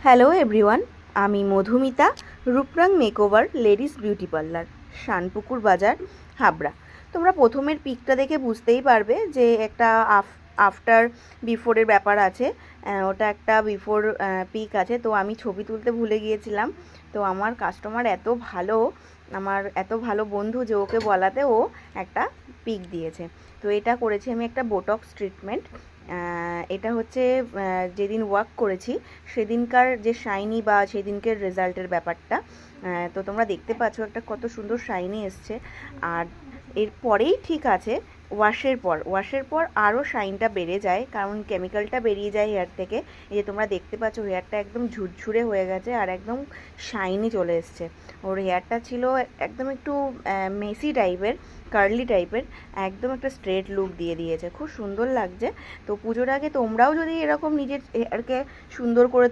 Hello everyone, আমি Madhumita, Ruprang makeover ladies beauty parlour, Shanpukur Bazar, Habra. তোমরা প্রথমের পিকটা দেখে বুঝতেই পারবে যে একটা আফটার বিফোরের ব্যাপার আছে। ওটা একটা বিফোর পিক আছে। তো আমি ছবি তুলতে ভুলে গিয়েছিলাম। তো আমার কাস্টমার আমার এত ভালো বন্ধু যে ওকে বলাতে ও একটা পিক দিয়েছে। তো এটা করেছি আমি একটা বোটক্স ট্রিটমেন্ট। এটা হচ্ছে যেদিন ওয়ার্ক করেছি সেদিনকার যে শাইনি বা সেদিনকের রেজাল্টের ব্যাপারটা। তো তোমরা দেখতে পাচ্ছ একটা কত সুন্দর শাইনি এসছে। আর এরপরেই ঠিক আছে, ওয়াশের পর আরও শাইনটা বেড়ে যায়, কারণ কেমিক্যালটা বেরিয়ে যায় হেয়ার থেকে। এই যে তোমরা দেখতে পাচ্ছ হেয়ারটা একদম ঝুরঝুরে হয়ে গেছে আর একদম শাইনি চলে এসছে। ওর হেয়ারটা ছিল একদম একটু মেসি টাইপের, কার্লি টাইপের, একদম একটা স্ট্রেট লুক দিয়ে দিয়েছে, খুব সুন্দর লাগছে। তো পুজোর আগে তোমরাও যদি এরকম নিজের হেয়ারকে সুন্দর করে